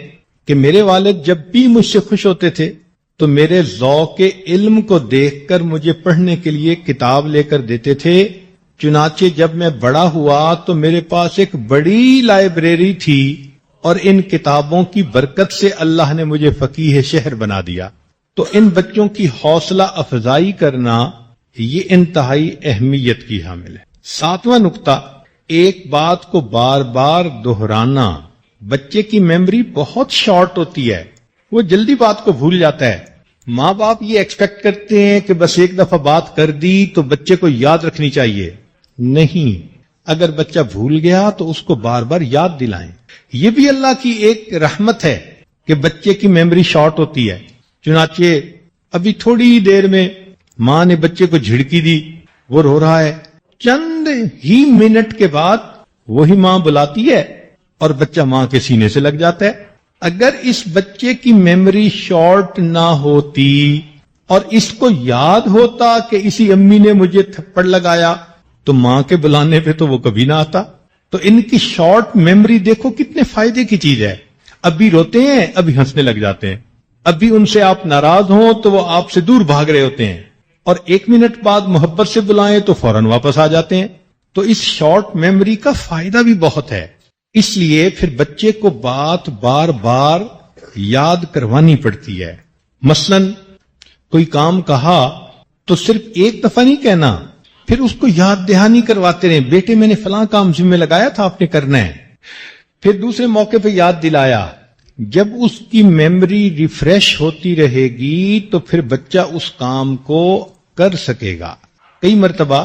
کہ میرے والد جب بھی مجھ سے خوش ہوتے تھے تو میرے ذوق علم کو دیکھ کر مجھے پڑھنے کے لیے کتاب لے کر دیتے تھے۔ چنانچہ جب میں بڑا ہوا تو میرے پاس ایک بڑی لائبریری تھی اور ان کتابوں کی برکت سے اللہ نے مجھے فقیہ شہر بنا دیا۔ تو ان بچوں کی حوصلہ افزائی کرنا یہ انتہائی اہمیت کی حامل ہے۔ 7واں نقطہ، ایک بات کو بار بار دہرانا۔ بچے کی میموری بہت شارٹ ہوتی ہے، وہ جلدی بات کو بھول جاتا ہے۔ ماں باپ یہ ایکسپیکٹ کرتے ہیں کہ بس ایک دفعہ بات کر دی تو بچے کو یاد رکھنی چاہیے۔ نہیں، اگر بچہ بھول گیا تو اس کو بار بار یاد دلائیں۔ یہ بھی اللہ کی ایک رحمت ہے کہ بچے کی میموری شارٹ ہوتی ہے۔ چنانچہ ابھی تھوڑی دیر میں ماں نے بچے کو جھڑکی دی، وہ رو رہا ہے، چند ہی منٹ کے بعد وہی ماں بلاتی ہے اور بچہ ماں کے سینے سے لگ جاتا ہے۔ اگر اس بچے کی میموری شارٹ نہ ہوتی اور اس کو یاد ہوتا کہ اسی امی نے مجھے تھپڑ لگایا تو ماں کے بلانے پہ تو وہ کبھی نہ آتا۔ تو ان کی شارٹ میموری دیکھو کتنے فائدے کی چیز ہے۔ ابھی روتے ہیں، ابھی ہنسنے لگ جاتے ہیں، ابھی ان سے آپ ناراض ہوں تو وہ آپ سے دور بھاگ رہے ہوتے ہیں، اور 1 منٹ بعد محبت سے بلائیں تو فوراً واپس آ جاتے ہیں۔ تو اس شارٹ میموری کا فائدہ بھی بہت ہے، اس لیے پھر بچے کو بات بار بار یاد کروانی پڑتی ہے۔ مثلا کوئی کام کہا تو صرف ایک دفعہ نہیں کہنا، پھر اس کو یاد دہانی کرواتے رہیں، بیٹے میں نے فلاں کام ذمہ لگایا تھا آپ نے کرنا ہے، پھر دوسرے موقع پہ یاد دلایا۔ جب اس کی میموری ریفریش ہوتی رہے گی تو پھر بچہ اس کام کو کر سکے گا۔ کئی مرتبہ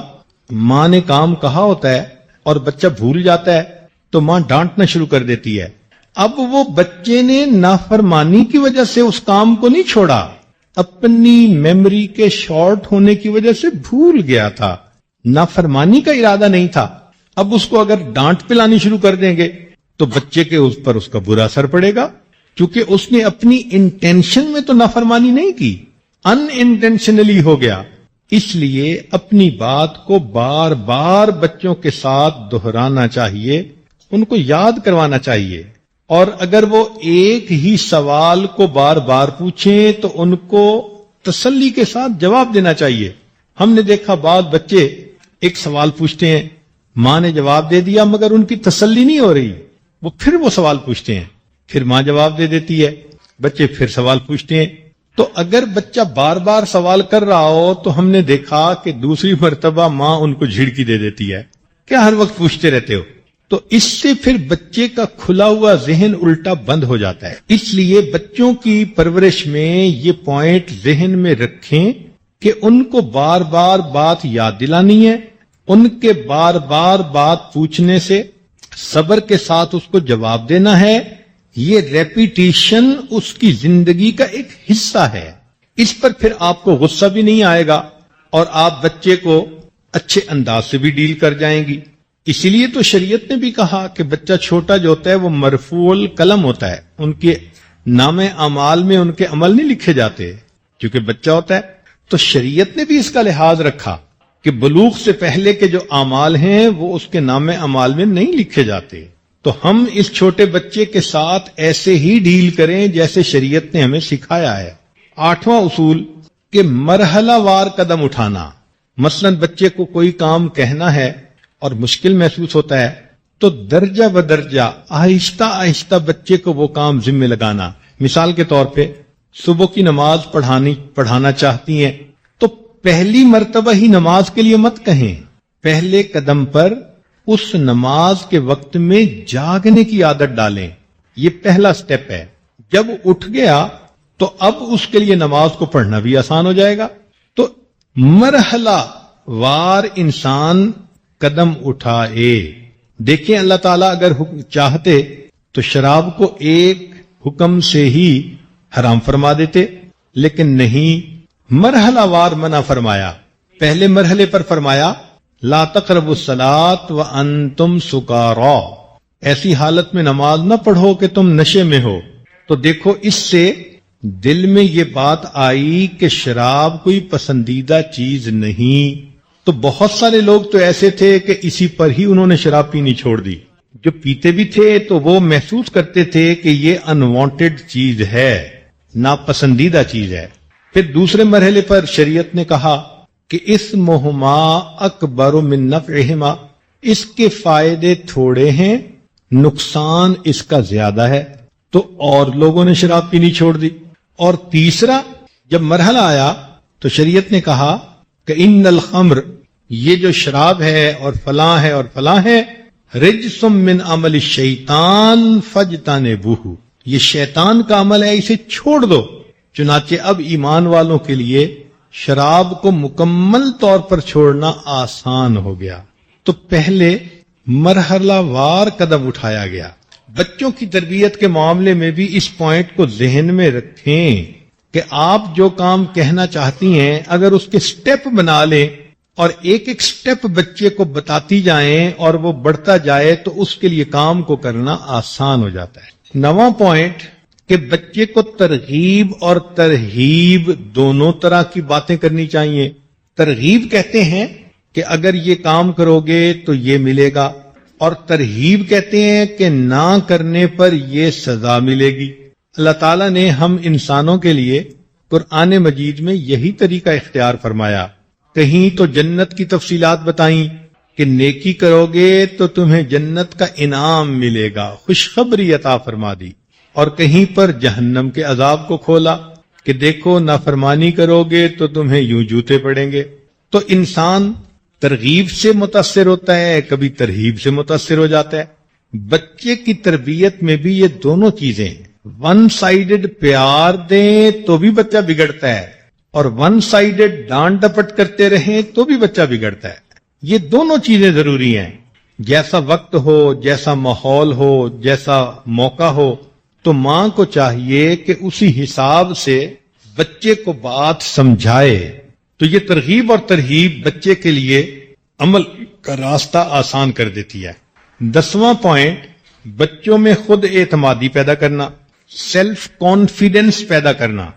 ماں نے کام کہا ہوتا ہے اور بچہ بھول جاتا ہے تو ماں ڈانٹنا شروع کر دیتی ہے۔ اب وہ بچے نے نافرمانی کی وجہ سے اس کام کو نہیں چھوڑا، اپنی میموری کے شارٹ ہونے کی وجہ سے بھول گیا تھا، نافرمانی کا ارادہ نہیں تھا۔ اب اس کو اگر ڈانٹ پلانی شروع کر دیں گے تو بچے کے اس پر اس کا برا اثر پڑے گا، کیونکہ اس نے اپنی انٹینشن میں تو نافرمانی نہیں کی، ان انٹینشنلی ہو گیا۔ اس لیے اپنی بات کو بار بار بچوں کے ساتھ دہرانا چاہیے، ان کو یاد کروانا چاہیے، اور اگر وہ ایک ہی سوال کو بار بار پوچھیں تو ان کو تسلی کے ساتھ جواب دینا چاہیے۔ ہم نے دیکھا بعض بچے ایک سوال پوچھتے ہیں، ماں نے جواب دے دیا مگر ان کی تسلی نہیں ہو رہی، وہ سوال پوچھتے ہیں، پھر ماں جواب دے دیتی ہے، بچے پھر سوال پوچھتے ہیں۔ تو اگر بچہ بار بار سوال کر رہا ہو تو ہم نے دیکھا کہ دوسری مرتبہ ماں ان کو جھڑکی دے دیتی ہے، کیا ہر وقت پوچھتے رہتے ہو؟ تو اس سے پھر بچے کا کھلا ہوا ذہن الٹا بند ہو جاتا ہے۔ اس لیے بچوں کی پرورش میں یہ پوائنٹ ذہن میں رکھیں کہ ان کو بار بار بات یاد دلانی ہے، ان کے بار بار بات پوچھنے سے صبر کے ساتھ اس کو جواب دینا ہے۔ یہ ریپیٹیشن اس کی زندگی کا ایک حصہ ہے، اس پر پھر آپ کو غصہ بھی نہیں آئے گا اور آپ بچے کو اچھے انداز سے بھی ڈیل کر جائیں گی۔ اسی لیے تو شریعت نے بھی کہا کہ بچہ چھوٹا جو ہوتا ہے وہ مرفوع القلم ہوتا ہے، ان کے نام اعمال میں ان کے عمل نہیں لکھے جاتے کیونکہ بچہ ہوتا ہے۔ تو شریعت نے بھی اس کا لحاظ رکھا کہ بلوغ سے پہلے کے جو اعمال ہیں وہ اس کے نام اعمال میں نہیں لکھے جاتے۔ تو ہم اس چھوٹے بچے کے ساتھ ایسے ہی ڈیل کریں جیسے شریعت نے ہمیں سکھایا ہے۔ 8واں اصول کہ مرحلہ وار قدم اٹھانا۔ مثلا بچے کو کوئی کام کہنا ہے اور مشکل محسوس ہوتا ہے تو درجہ بدرجہ آہستہ آہستہ بچے کو وہ کام ذمہ لگانا۔ مثال کے طور پہ صبح کی نماز پڑھانا چاہتی ہیں تو پہلی مرتبہ ہی نماز کے لیے مت کہیں، پہلے قدم پر اس نماز کے وقت میں جاگنے کی عادت ڈالیں، یہ پہلا سٹیپ ہے۔ جب اٹھ گیا تو اب اس کے لیے نماز کو پڑھنا بھی آسان ہو جائے گا۔ تو مرحلہ وار انسان قدم اٹھائے۔ دیکھیں اللہ تعالیٰ اگر چاہتے تو شراب کو ایک حکم سے ہی حرام فرما دیتے، لیکن نہیں، مرحلہ وار منع فرمایا۔ پہلے مرحلے پر فرمایا لا تقربوا الصلاۃ وانتم سکارا، ایسی حالت میں نماز نہ پڑھو کہ تم نشے میں ہو۔ تو دیکھو اس سے دل میں یہ بات آئی کہ شراب کوئی پسندیدہ چیز نہیں، تو بہت سارے لوگ تو ایسے تھے کہ اسی پر ہی انہوں نے شراب پینی چھوڑ دی. جو پیتے بھی تھے تو وہ محسوس کرتے تھے کہ یہ انوانٹڈ چیز ہے، ناپسندیدہ چیز ہے. پھر دوسرے مرحلے پر شریعت نے کہا کہ اسمہما اکبر من نفعہما، اس کے فائدے تھوڑے ہیں، نقصان اس کا زیادہ ہے. تو اور لوگوں نے شراب پینی چھوڑ دی. اور تیسرا جب مرحلہ آیا تو شریعت نے کہا کہ ان الخمر، یہ جو شراب ہے اور فلاں ہے اور فلاں ہے، رجس من عمل الشیطان فاجتنبوہ، یہ شیطان کا عمل ہے، اسے چھوڑ دو. چنانچہ اب ایمان والوں کے لیے شراب کو مکمل طور پر چھوڑنا آسان ہو گیا. تو پہلے مرحلہ وار قدم اٹھایا گیا. بچوں کی تربیت کے معاملے میں بھی اس پوائنٹ کو ذہن میں رکھیں کہ آپ جو کام کہنا چاہتی ہیں اگر اس کے سٹیپ بنا لیں اور ایک ایک سٹیپ بچے کو بتاتی جائیں اور وہ بڑھتا جائے تو اس کے لیے کام کو کرنا آسان ہو جاتا ہے. 9واں پوائنٹ کہ بچے کو ترغیب اور ترہیب دونوں طرح کی باتیں کرنی چاہیے. ترغیب کہتے ہیں کہ اگر یہ کام کرو گے تو یہ ملے گا، اور ترہیب کہتے ہیں کہ نہ کرنے پر یہ سزا ملے گی. اللہ تعالیٰ نے ہم انسانوں کے لیے قرآن مجید میں یہی طریقہ اختیار فرمایا. کہیں تو جنت کی تفصیلات بتائیں کہ نیکی کرو گے تو تمہیں جنت کا انعام ملے گا، خوشخبری عطا فرما دی. اور کہیں پر جہنم کے عذاب کو کھولا کہ دیکھو نافرمانی کرو گے تو تمہیں یوں جوتے پڑیں گے. تو انسان ترغیب سے متاثر ہوتا ہے، کبھی ترہیب سے متاثر ہو جاتا ہے. بچے کی تربیت میں بھی یہ دونوں چیزیں ہیں. ون سائیڈڈ پیار دیں تو بھی بچہ بگڑتا ہے، اور ون سائیڈڈ ڈانٹ ڈپٹ کرتے رہیں تو بھی بچہ بگڑتا ہے. یہ دونوں چیزیں ضروری ہیں. جیسا وقت ہو، جیسا ماحول ہو، جیسا موقع ہو، تو ماں کو چاہیے کہ اسی حساب سے بچے کو بات سمجھائے. تو یہ ترغیب اور ترہیب بچے کے لیے عمل کا راستہ آسان کر دیتی ہے. 10واں پوائنٹ، بچوں میں خود اعتمادی پیدا کرنا، سیلف کانفیڈنس پیدا کرنا.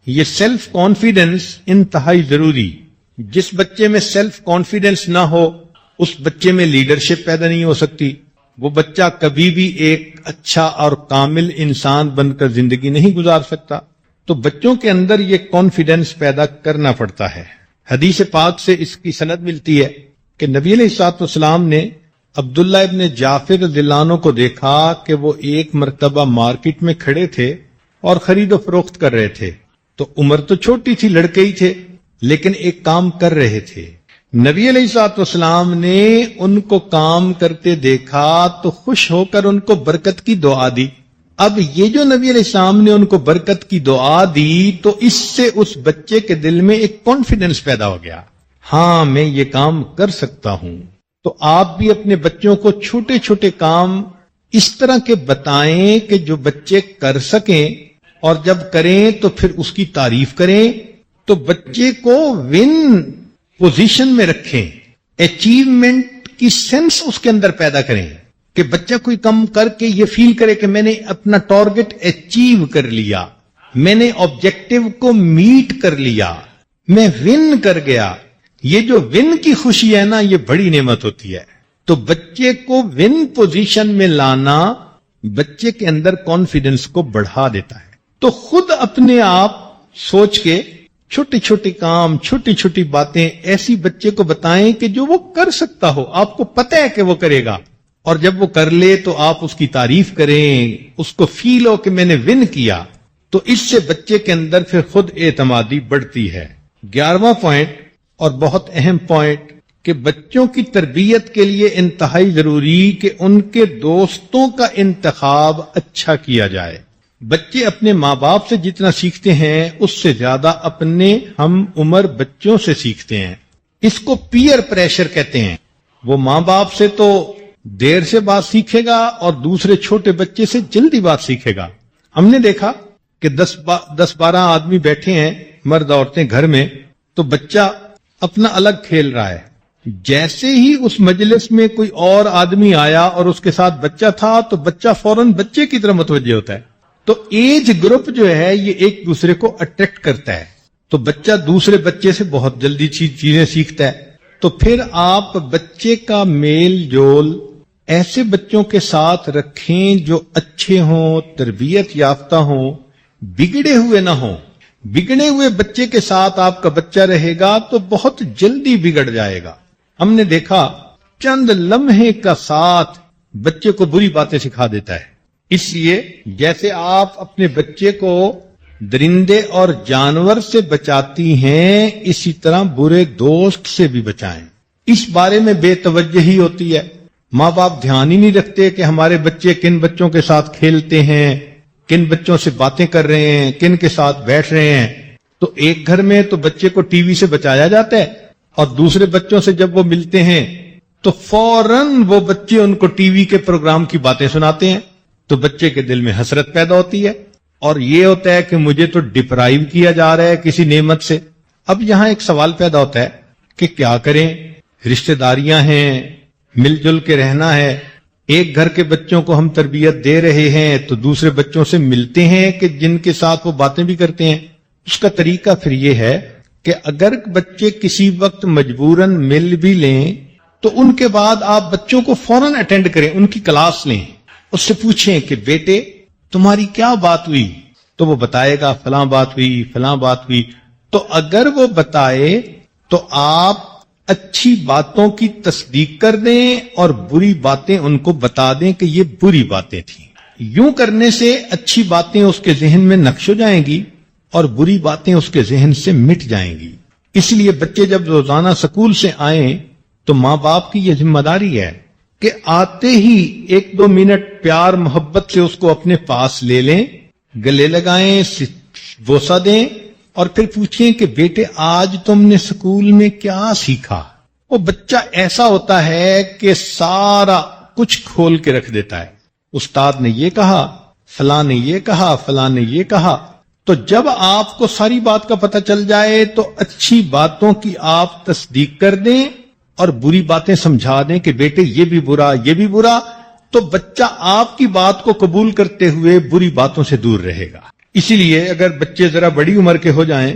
یہ سیلف کانفیڈنس انتہائی ضروری. جس بچے میں سیلف کانفیڈنس نہ ہو اس بچے میں لیڈرشپ پیدا نہیں ہو سکتی. وہ بچہ کبھی بھی ایک اچھا اور کامل انسان بن کر زندگی نہیں گزار سکتا. تو بچوں کے اندر یہ کانفیڈنس پیدا کرنا پڑتا ہے. حدیث پاک سے اس کی سند ملتی ہے کہ نبی علیہ الصلوۃ والسلام نے عبداللہ ابن جعفر رضی اللہ عنہ کو دیکھا کہ وہ ایک مرتبہ مارکیٹ میں کھڑے تھے اور خرید و فروخت کر رہے تھے. تو عمر تو چھوٹی تھی، لڑکے ہی تھے، لیکن ایک کام کر رہے تھے. نبی علیہ الصلوۃ والسلام نے ان کو کام کرتے دیکھا تو خوش ہو کر ان کو برکت کی دعا دی. اب یہ جو نبی علیہ السلام نے ان کو برکت کی دعا دی تو اس سے اس بچے کے دل میں ایک کانفیڈنس پیدا ہو گیا، ہاں میں یہ کام کر سکتا ہوں. تو آپ بھی اپنے بچوں کو چھوٹے چھوٹے کام اس طرح کے بتائیں کہ جو بچے کر سکیں، اور جب کریں تو پھر اس کی تعریف کریں. تو بچے کو ون پوزیشن میں رکھیں، اچیومنٹ کی سینس اس کے اندر پیدا کریں کہ بچہ کوئی کام کر کے یہ فیل کرے کہ میں نے اپنا ٹارگٹ اچیو کر لیا، میں نے آبجیکٹو کو میٹ کر لیا، میں ون کر گیا. یہ جو ون کی خوشی ہے نا، یہ بڑی نعمت ہوتی ہے. تو بچے کو ون پوزیشن میں لانا بچے کے اندر کانفیڈنس کو بڑھا دیتا ہے. تو خود اپنے آپ سوچ کے چھوٹی چھوٹی کام، چھوٹی چھوٹی باتیں ایسی بچے کو بتائیں کہ جو وہ کر سکتا ہو، آپ کو پتہ ہے کہ وہ کرے گا، اور جب وہ کر لے تو آپ اس کی تعریف کریں، اس کو فیل ہو کہ میں نے ون کیا. تو اس سے بچے کے اندر پھر خود اعتمادی بڑھتی ہے. 11واں پوائنٹ اور بہت اہم پوائنٹ کہ بچوں کی تربیت کے لیے انتہائی ضروری کہ ان کے دوستوں کا انتخاب اچھا کیا جائے. بچے اپنے ماں باپ سے جتنا سیکھتے ہیں اس سے زیادہ اپنے ہم عمر بچوں سے سیکھتے ہیں. اس کو پیئر پریشر کہتے ہیں. وہ ماں باپ سے تو دیر سے بات سیکھے گا اور دوسرے چھوٹے بچے سے جلدی بات سیکھے گا. ہم نے دیکھا کہ 10-12 آدمی بیٹھے ہیں، مرد عورتیں گھر میں، تو بچہ اپنا الگ کھیل رہا ہے. جیسے ہی اس مجلس میں کوئی اور آدمی آیا اور اس کے ساتھ بچہ تھا تو بچہ فوراً بچے کی طرف متوجہ ہوتا ہے. تو ایج گروپ جو ہے یہ ایک دوسرے کو اٹریکٹ کرتا ہے. تو بچہ دوسرے بچے سے بہت جلدی چیزیں سیکھتا ہے. تو پھر آپ بچے کا میل جول ایسے بچوں کے ساتھ رکھیں جو اچھے ہوں، تربیت یافتہ ہوں، بگڑے ہوئے نہ ہوں. بگڑے ہوئے بچے کے ساتھ آپ کا بچہ رہے گا تو بہت جلدی بگڑ جائے گا. ہم نے دیکھا چند لمحے کا ساتھ بچے کو بری باتیں سکھا دیتا ہے. اس لیے جیسے آپ اپنے بچے کو درندے اور جانور سے بچاتی ہیں، اسی طرح برے دوست سے بھی بچائیں. اس بارے میں بے توجہی ہوتی ہے. ماں باپ دھیان ہی نہیں رکھتے کہ ہمارے بچے کن بچوں کے ساتھ کھیلتے ہیں، کن بچوں سے باتیں کر رہے ہیں، کن کے ساتھ بیٹھ رہے ہیں. تو ایک گھر میں تو بچے کو ٹی وی سے بچایا جاتا ہے، اور دوسرے بچوں سے جب وہ ملتے ہیں تو فوراً وہ بچے ان کو ٹی وی کے پروگرام کی باتیں سناتے ہیں. تو بچے کے دل میں حسرت پیدا ہوتی ہے، اور یہ ہوتا ہے کہ مجھے تو ڈپرائیو کیا جا رہا ہے کسی نعمت سے. اب یہاں ایک سوال پیدا ہوتا ہے کہ کیا کریں؟ رشتہ داریاں ہیں، مل جل کے رہنا ہے. ایک گھر کے بچوں کو ہم تربیت دے رہے ہیں تو دوسرے بچوں سے ملتے ہیں کہ جن کے ساتھ وہ باتیں بھی کرتے ہیں. اس کا طریقہ پھر یہ ہے کہ اگر بچے کسی وقت مجبوراً مل بھی لیں تو ان کے بعد آپ بچوں کو فوراً اٹینڈ کریں، ان کی کلاس لیں، اس سے پوچھیں کہ بیٹے تمہاری کیا بات ہوئی؟ تو وہ بتائے گا فلاں بات ہوئی، فلاں بات ہوئی. تو اگر وہ بتائے تو آپ اچھی باتوں کی تصدیق کر دیں اور بری باتیں ان کو بتا دیں کہ یہ بری باتیں تھیں. یوں کرنے سے اچھی باتیں اس کے ذہن میں نقش ہو جائیں گی اور بری باتیں اس کے ذہن سے مٹ جائیں گی. اس لیے بچے جب روزانہ سکول سے آئیں تو ماں باپ کی یہ ذمہ داری ہے کہ آتے ہی 1-2 منٹ پیار محبت سے اس کو اپنے پاس لے لیں، گلے لگائیں، بوسہ دیں، اور پھر پوچھیں کہ بیٹے آج تم نے سکول میں کیا سیکھا. وہ بچہ ایسا ہوتا ہے کہ سارا کچھ کھول کے رکھ دیتا ہے. استاد نے یہ کہا، فلاں نے یہ کہا، فلاں نے یہ کہا. تو جب آپ کو ساری بات کا پتہ چل جائے تو اچھی باتوں کی آپ تصدیق کر دیں اور بری باتیں سمجھا دیں کہ بیٹے یہ بھی برا، یہ بھی برا. تو بچہ آپ کی بات کو قبول کرتے ہوئے بری باتوں سے دور رہے گا. اسی لیے اگر بچے ذرا بڑی عمر کے ہو جائیں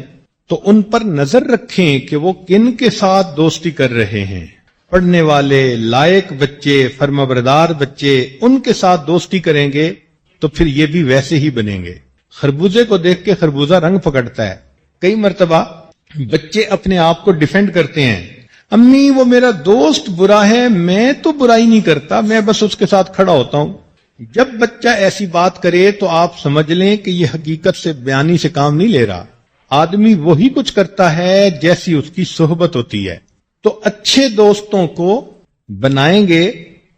تو ان پر نظر رکھیں کہ وہ کن کے ساتھ دوستی کر رہے ہیں. پڑھنے والے، لائق بچے، فرمانبردار بچے، ان کے ساتھ دوستی کریں گے تو پھر یہ بھی ویسے ہی بنیں گے. خربوزے کو دیکھ کے خربوزہ رنگ پکڑتا ہے. کئی مرتبہ بچے اپنے آپ کو ڈیفینڈ کرتے ہیں، امی وہ میرا دوست برا ہے، میں تو برائی نہیں کرتا، میں بس اس کے ساتھ کھڑا ہوتا ہوں. جب بچہ ایسی بات کرے تو آپ سمجھ لیں کہ یہ حقیقت سے بیانی سے کام نہیں لے رہا. آدمی وہی کچھ کرتا ہے جیسی اس کی صحبت ہوتی ہے. تو اچھے دوستوں کو بنائیں گے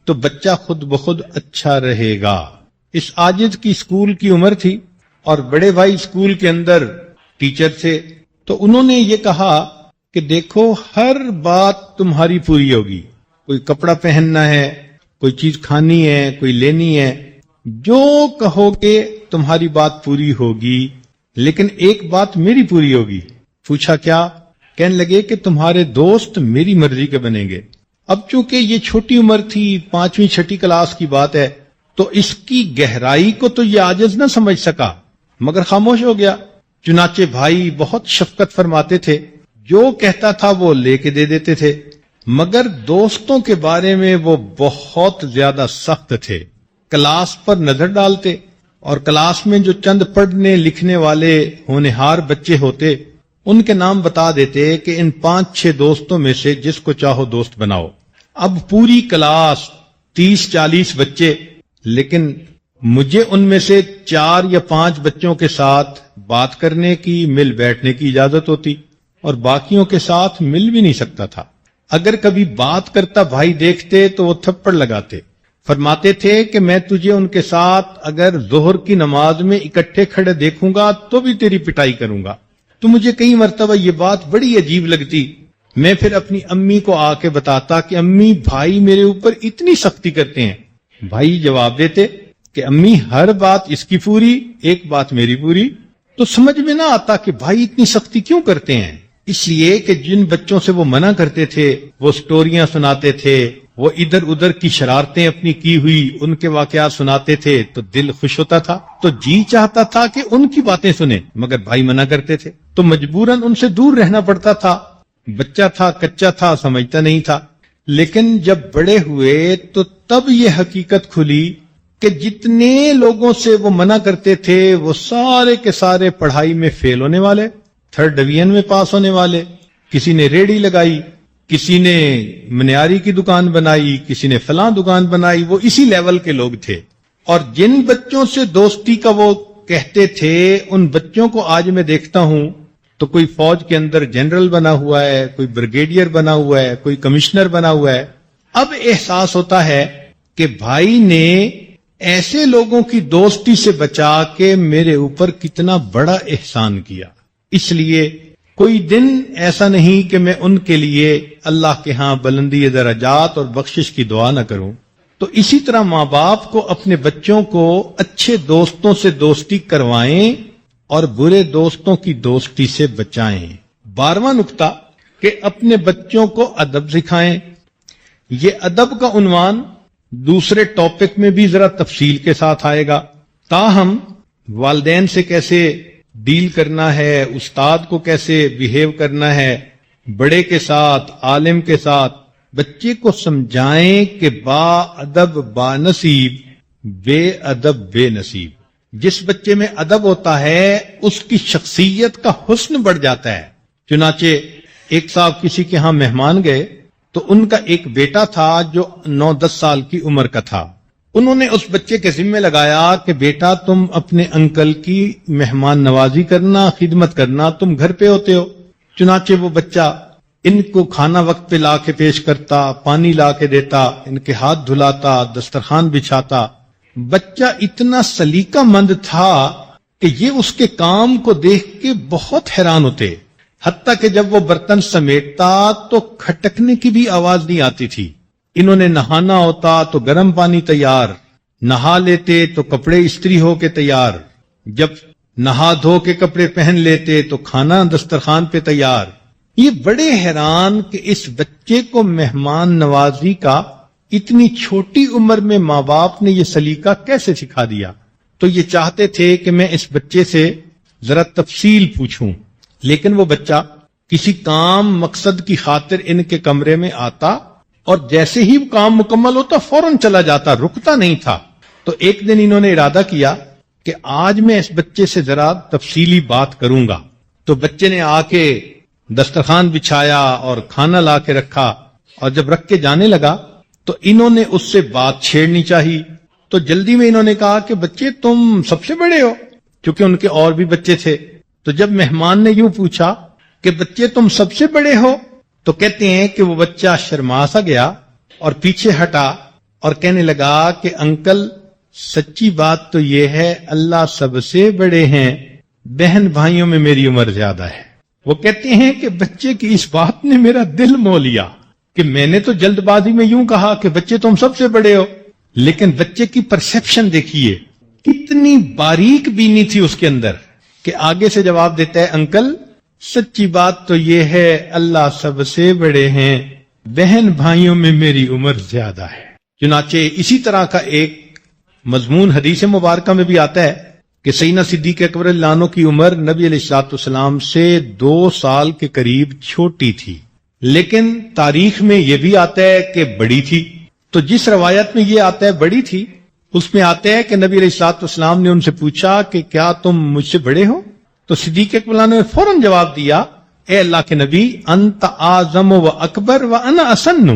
تو بچہ خود بخود اچھا رہے گا. اس عاجز کی اسکول کی عمر تھی اور بڑے بھائی اسکول کے اندر ٹیچر تھے. تو انہوں نے یہ کہا کہ دیکھو ہر بات تمہاری پوری ہوگی. کوئی کپڑا پہننا ہے، کوئی چیز کھانی ہے، کوئی لینی ہے، جو کہو گے تمہاری بات پوری ہوگی، لیکن ایک بات میری پوری ہوگی. پوچھا کیا؟ کہنے لگے کہ تمہارے دوست میری مرضی کے بنیں گے. اب چونکہ یہ چھوٹی عمر تھی، 5ویں 6ٹھی کلاس کی بات ہے، تو اس کی گہرائی کو تو یہ عاجز نہ سمجھ سکا مگر خاموش ہو گیا. چنانچہ بھائی بہت شفقت فرماتے تھے، جو کہتا تھا وہ لے کے دے دیتے تھے، مگر دوستوں کے بارے میں وہ بہت زیادہ سخت تھے. کلاس پر نظر ڈالتے اور کلاس میں جو چند پڑھنے لکھنے والے ہونہار بچے ہوتے ان کے نام بتا دیتے کہ ان 5-6 دوستوں میں سے جس کو چاہو دوست بناؤ. اب پوری کلاس 30-40 بچے، لیکن مجھے ان میں سے 4 یا 5 بچوں کے ساتھ بات کرنے کی، مل بیٹھنے کی اجازت ہوتی اور باقیوں کے ساتھ مل بھی نہیں سکتا تھا. اگر کبھی بات کرتا بھائی دیکھتے تو وہ تھپڑ لگاتے. فرماتے تھے کہ میں تجھے ان کے ساتھ اگر ظہر کی نماز میں اکٹھے کھڑے دیکھوں گا تو بھی تیری پٹائی کروں گا. تو مجھے کئی مرتبہ یہ بات بڑی عجیب لگتی. میں پھر اپنی امی کو آ کے بتاتا کہ امی بھائی میرے اوپر اتنی سختی کرتے ہیں. بھائی جواب دیتے کہ امی ہر بات اس کی پوری، ایک بات میری پوری. تو سمجھ میں نہ آتا کہ بھائی اتنی سختی کیوں کرتے ہیں. اس لیے کہ جن بچوں سے وہ منع کرتے تھے وہ سٹوریاں سناتے تھے، وہ ادھر ادھر کی شرارتیں اپنی کی ہوئی ان کے واقعات سناتے تھے، تو دل خوش ہوتا تھا، تو جی چاہتا تھا کہ ان کی باتیں سنیں، مگر بھائی منع کرتے تھے تو مجبوراً ان سے دور رہنا پڑتا تھا. بچہ تھا، کچا تھا، سمجھتا نہیں تھا، لیکن جب بڑے ہوئے تو تب یہ حقیقت کھلی کہ جتنے لوگوں سے وہ منع کرتے تھے وہ سارے کے سارے پڑھائی میں فیل ہونے والے، 3rd ڈویژن میں پاس ہونے والے، کسی نے ریڑھی لگائی، کسی نے منیاری کی دکان بنائی، کسی نے فلاں دکان بنائی، وہ اسی لیول کے لوگ تھے۔ اور جن بچوں سے دوستی کا وہ کہتے تھے ان بچوں کو آج میں دیکھتا ہوں تو کوئی فوج کے اندر جنرل بنا ہوا ہے، کوئی بریگیڈیئر بنا ہوا ہے، کوئی کمشنر بنا ہوا ہے۔ اب احساس ہوتا ہے کہ بھائی نے ایسے لوگوں کی دوستی سے بچا کے میرے اوپر کتنا بڑا احسان کیا، اس لیے کوئی دن ایسا نہیں کہ میں ان کے لیے اللہ کے ہاں بلندی درجات اور بخشش کی دعا نہ کروں۔ تو اسی طرح ماں باپ کو اپنے بچوں کو اچھے دوستوں سے دوستی کروائیں اور برے دوستوں کی دوستی سے بچائیں۔ 12واں نقطہ کہ اپنے بچوں کو ادب سکھائیں۔ یہ ادب کا عنوان دوسرے ٹاپک میں بھی ذرا تفصیل کے ساتھ آئے گا، تاہم والدین سے کیسے ڈیل کرنا ہے، استاد کو کیسے بیہیو کرنا ہے، بڑے کے ساتھ، عالم کے ساتھ، بچے کو سمجھائیں کہ با ادب با نصیب، بے ادب بے نصیب۔ جس بچے میں ادب ہوتا ہے اس کی شخصیت کا حسن بڑھ جاتا ہے۔ چنانچہ ایک صاحب کسی کے ہاں مہمان گئے تو ان کا ایک بیٹا تھا جو 9-10 سال کی عمر کا تھا۔ انہوں نے اس بچے کے ذمہ لگایا کہ بیٹا تم اپنے انکل کی مہمان نوازی کرنا، خدمت کرنا، تم گھر پہ ہوتے ہو۔ چنانچہ وہ بچہ ان کو کھانا وقت پہ لا کے پیش کرتا، پانی لا کے دیتا، ان کے ہاتھ دھلاتا، دسترخوان بچھاتا۔ بچہ اتنا سلیقہ مند تھا کہ یہ اس کے کام کو دیکھ کے بہت حیران ہوتے، حتیٰ کہ جب وہ برتن سمیٹتا تو کھٹکنے کی بھی آواز نہیں آتی تھی۔ انہوں نے نہانا ہوتا تو گرم پانی تیار، نہا لیتے تو کپڑے استری ہو کے تیار، جب نہا دھو کے کپڑے پہن لیتے تو کھانا دسترخوان پہ تیار۔ یہ بڑے حیران کہ اس بچے کو مہمان نوازی کا اتنی چھوٹی عمر میں ماں باپ نے یہ سلیقہ کیسے سکھا دیا۔ تو یہ چاہتے تھے کہ میں اس بچے سے ذرا تفصیل پوچھوں، لیکن وہ بچہ کسی کام مقصد کی خاطر ان کے کمرے میں آتا اور جیسے ہی کام مکمل ہوتا فوراً چلا جاتا، رکتا نہیں تھا۔ تو ایک دن انہوں نے ارادہ کیا کہ آج میں اس بچے سے ذرا تفصیلی بات کروں گا۔ تو بچے نے آ کے دسترخوان بچھایا اور کھانا لا کے رکھا، اور جب رکھ کے جانے لگا تو انہوں نے اس سے بات چھیڑنی چاہی۔ تو جلدی میں انہوں نے کہا کہ بچے تم سب سے بڑے ہو، کیونکہ ان کے اور بھی بچے تھے۔ تو جب مہمان نے یوں پوچھا کہ بچے تم سب سے بڑے ہو، تو کہتے ہیں کہ وہ بچہ شرما سا گیا اور پیچھے ہٹا اور کہنے لگا کہ انکل سچی بات تو یہ ہے اللہ سب سے بڑے ہیں، بہن بھائیوں میں میری عمر زیادہ ہے۔ وہ کہتے ہیں کہ بچے کی اس بات نے میرا دل مو لیا کہ میں نے تو جلد بازی میں یوں کہا کہ بچے تم سب سے بڑے ہو، لیکن بچے کی پرسیپشن دیکھیے کتنی باریک بینی تھی اس کے اندر کہ آگے سے جواب دیتا ہے انکل سچی بات تو یہ ہے اللہ سب سے بڑے ہیں، بہن بھائیوں میں میری عمر زیادہ ہے۔ چنانچہ اسی طرح کا ایک مضمون حدیث مبارکہ میں بھی آتا ہے کہ سیدنا صدیق اکبر اللہ عنہ کی عمر نبی علیہ الصلوۃ والسلام سے 2 سال کے قریب چھوٹی تھی، لیکن تاریخ میں یہ بھی آتا ہے کہ بڑی تھی۔ تو جس روایت میں یہ آتا ہے بڑی تھی، اس میں آتا ہے کہ نبی علیہ الصلوۃ والسلام نے ان سے پوچھا کہ کیا تم مجھ سے بڑے ہو؟ تو صدیق اکبر نے فوراً جواب دیا اے اللہ کے نبی انت اعظم و اکبر و انا اسن،